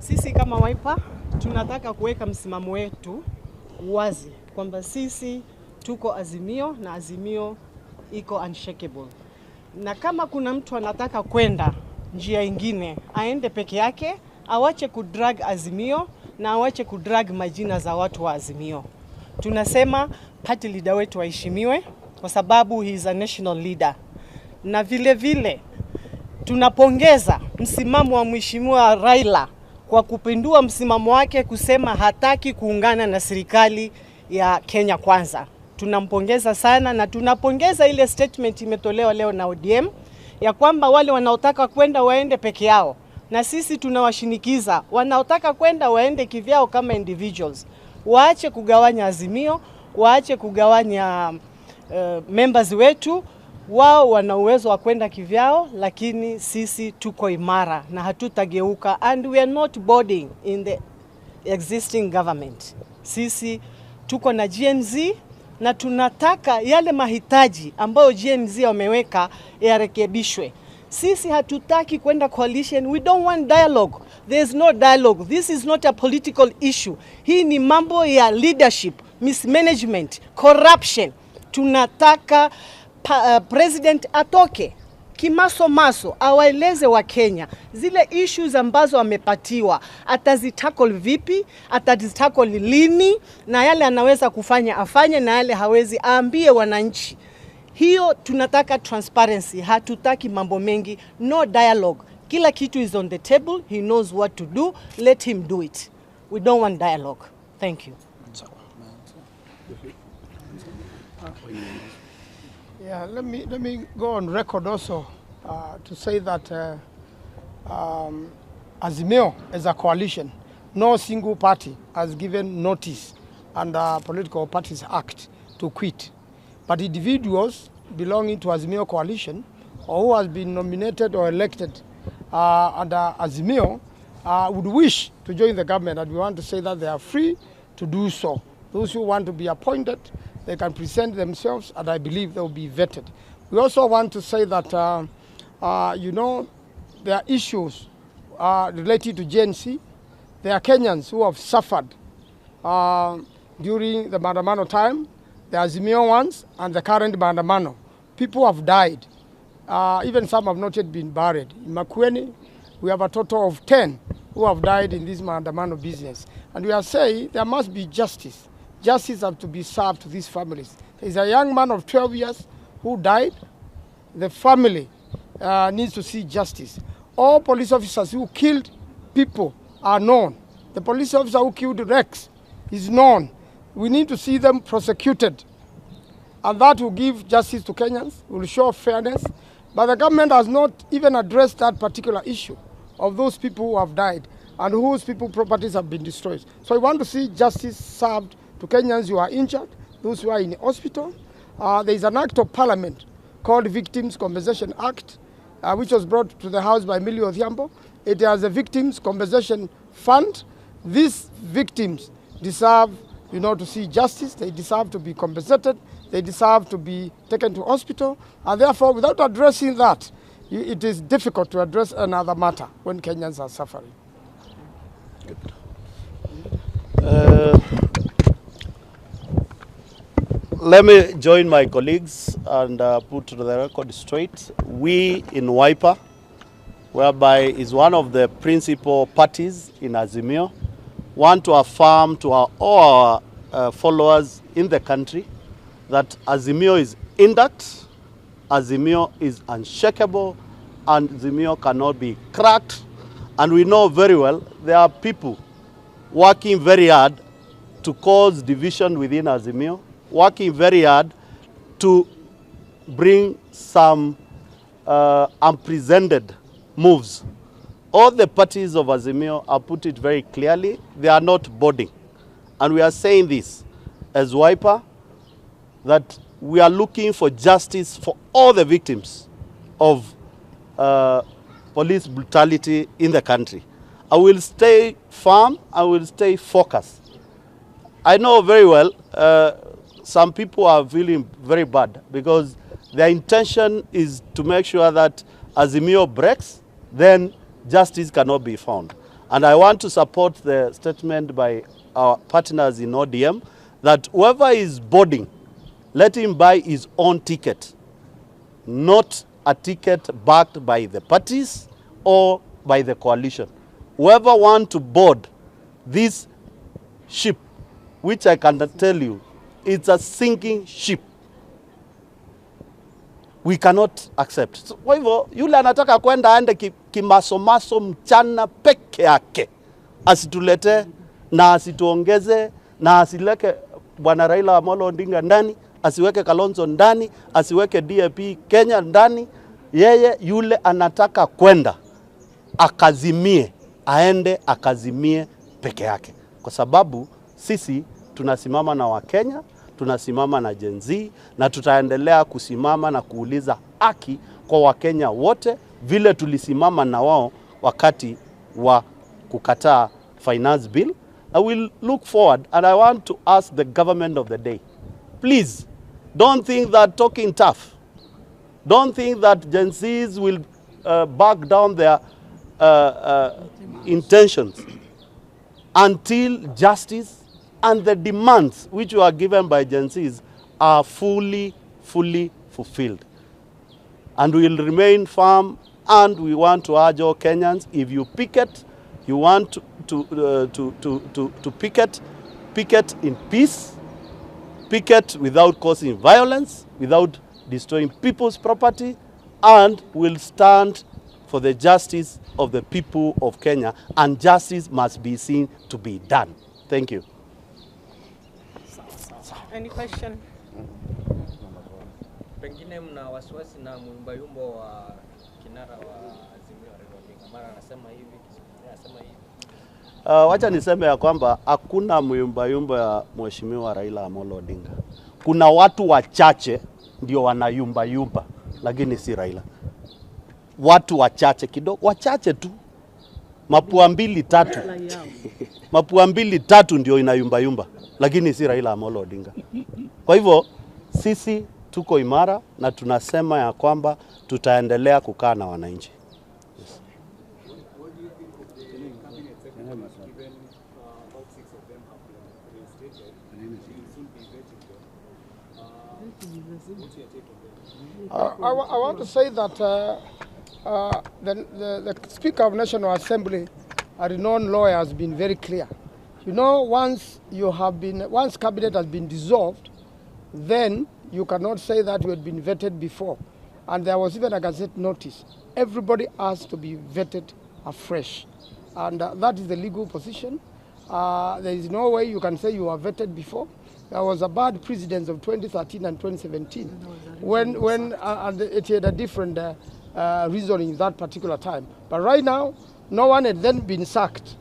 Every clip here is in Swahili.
Sisi kama Wiper tunataka kuweka msimamo wetu wazi kwamba sisi tuko Azimio na Azimio iko unshakable. Na kama kuna mtu anataka kwenda njia ingine, aende peke yake, awache kudrag Azimio na awache kudrag majina za watu wa Azimio. Tunasema party leader wetu waheshimiwe kwa sababu he is a national leader. Na vile vile tunapongeza msimamo wa Mheshimiwa RAILA kwa kupindua msimamo wake kusema hataki kuungana na serikali ya Kenya Kwanza. Tunampongeza sana na tunapongeza ile statement imetolewa leo na ODM ya kwamba wale wanaotaka kwenda waende peke yao, na sisi tunawashinikiza wanaotaka kwenda waende kivyao kama individuals. Waache kugawanya Azimio, waache kugawanya members wetu. Wao wana uwezo wa kwenda kivyao, lakini sisi tuko imara na hatutageuka, and we are not boarding in the existing government. Sisi tuko na GNZ na tunataka yale mahitaji ambayo GNZ wameweka yarekebishwe. Sisi hatutaki kwenda coalition. We don't want dialogue. There is no dialogue. This is not a political issue. Hii ni mambo ya leadership, mismanagement, corruption. Tunataka president atoke kimasomaso, awaeleze wa Kenya zile issues ambazo amepatiwa, atazitackle vipi, atazitackle lini, na yale anaweza kufanya afanye, na yale hawezi aambie wananchi. Hiyo tunataka transparency, hatutaki mambo mengi, no dialogue. Kila kitu is on the table, he knows what to do, let him do it. We don't want dialogue. Thank you. Yeah, let me go on record also to say that Azimio as a coalition, no single party has given notice under Political Parties Act to quit. But individuals belonging to Azimio coalition or who has been nominated or elected under Azimio would wish to join the government, and we want to say that they are free to do so. Those who want to be appointed, they can present themselves, and I believe they will be vetted. We also want to say that, you know, there are issues related to GNC. There are Kenyans who have suffered during the Maandamano time, the Azimio ones and the current Maandamano. People have died. Even some have not yet been buried. In Makueni, we have a total of 10 who have died in this Maandamano business. And we are saying there must be justice. Justice has to be served to these families. There is a young man of 12 years who died. The family needs to see justice. All police officers who killed people are known. The police officer who killed Rex is known. We need to see them prosecuted. And that will give justice to Kenyans, will show fairness. But the government has not even addressed that particular issue of those people who have died and whose people's properties have been destroyed. So I want to see justice served to Kenyans who are injured, those who are in hospital. There is an act of parliament called Victims Compensation Act, which was brought to the House by Millie Odhiambo. It has a Victims Compensation Fund. These victims deserve, you know, to see justice. They deserve to be compensated. They deserve to be taken to hospital. And therefore, without addressing that, it is difficult to address another matter when Kenyans are suffering. Let me join my colleagues and put to the record straight. We in Wiper, whereby is one of the principal parties in Azimio, want to affirm to all our followers in the country that Azimio is intact, Azimio is unshakable, and Azimio cannot be cracked. And we know very well there are people working very hard to cause division within Azimio, working very hard to bring some unprecedented moves. All the parties of Azimio have put it very clearly, they are not boarding. And we are saying this as Wiper, that we are looking for justice for all the victims of police brutality in the country. I will stay firm, I will stay focused. I know very well some people are feeling very bad because their intention is to make sure that Azimio breaks, then justice cannot be found. And I want to support the statement by our partners in ODM that whoever is boarding, let him buy his own ticket, not a ticket backed by the parties or by the coalition. Whoever wants to board this ship, which I can tell you, it's a sinking ship, we cannot accept. So, kwa hivyo, yule anataka kwenda aende kimasomaso mchana peke yake, asitulete na asituongeze na asileke Bwana Raila Amolo Odinga ndani, asiweke Kalonzo ndani, asiweke DAP Kenya ndani. Yeye yule anataka kwenda akazimie, aende akazimie peke yake, kwa sababu sisi tunasimama na Wakenya, tunasimama na Gen Z, na tutaendelea kusimama na kuuliza haki kwa Wakenya wote vile tulisimama na wao wakati wa kukataa finance bill. I will look forward, and I want to ask the government of the day, please don't think that talking tough, don't think that Gen Zs will back down their intentions until justice and the demands which were given by Gen Zs are fully fulfilled. And we will remain firm, and we want to urge all Kenyans, if you picket, you want to picket in peace, picket without causing violence, without destroying people's property, and will stand for the justice of the people of Kenya, and justice must be seen to be done. Thank you. Any question? Pengine mna wasiwasi na muyumbayumbo wa kinara wa Azimio Raila Odinga. Mara anasema hivi, anasema hivi. Wacha niseme ya kwamba hakuna muyumbayumbo ya Mheshimiwa Raila Amolo Odinga. Kuna watu wachache ndio wanayumbayumba, lakini si Raila. Watu wachache kidogo, wachache tu. Mapua mbili tatu. Mapua mbili tatu ndio inayumbayumba, lakini si Raila Amolo Odinga. Kwa hivyo sisi tuko imara na tunasema ya kwamba tutaendelea kukaa na wananchi. Yes. I want to say that the Speaker of National Assembly, a renowned lawyer, has been very clear. You know, once cabinet has been dissolved, then you cannot say that you had been vetted before. And there was even a gazette notice. Everybody has to be vetted afresh. And that is the legal position. There is no way you can say you were vetted before. There was a bad precedence of 2013 and 2017 when it had a different reasoning that particular time. But right now, no one had then been sacked.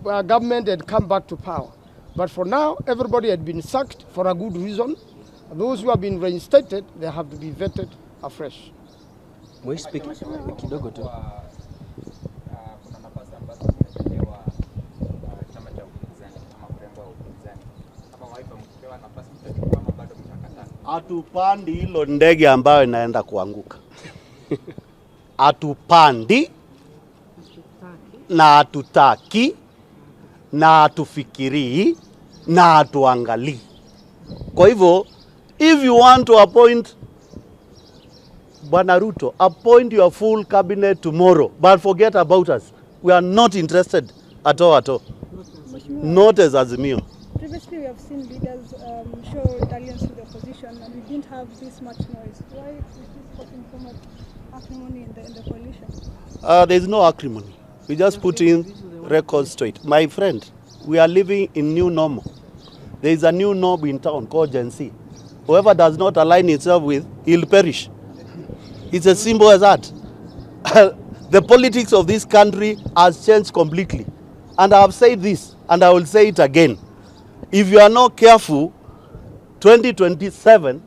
Government had come back to power. But for now, everybody had been sacked for a good reason. Those who have been reinstated, they have to be vetted afresh. We speak kidogo tu. Kuna nafasi ambazo zimetolewa chama cha upinzani kama mrembo wa upinzani. Kama waipa mkipewa nafasi mtachukua ama bado mtakataa? Hatupandi hilo ndege ambayo inaenda kuanguka. Hatupandi na hatutaki na hatufikirii na hatuangalii. Kwa hivyo, if you want to appoint Bwana Ruto, appoint your full cabinet tomorrow, but forget about us. We are not interested at all. Not as Azimio. Previously, we have seen leaders show dalliance with the opposition, and we didn't have this much noise. Why is this causing so much acrimony in the coalition? There is no acrimony. We just put in records straight. My friend, we are living in new normal. There is a new norm in town called Gen Z. Whoever does not align itself with, he'll perish. It's as simple as that. The politics of this country has changed completely. And I have said this, and I will say it again. If you are not careful, 2027,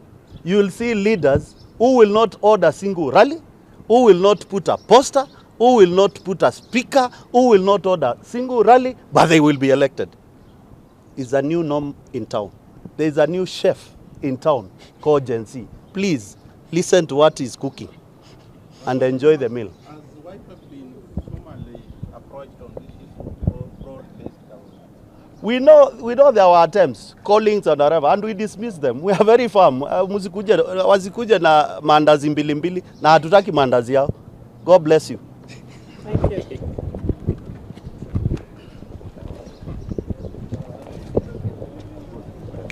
you will see leaders who will not order a single rally, who will not put a poster, who will not put a speaker, who will not order a single rally, but they will be elected. It's a new norm in town. There is a new chef in town called Gen Z. Please listen to what he's cooking and enjoy the meal. Has the wife been formally approached on this issue? We know there were attempts, callings and whatever, and we dismiss them. We are very firm. Wasikuje na mandazi mbili mbili na hatutaki mandazi yao. God bless you. Thank you.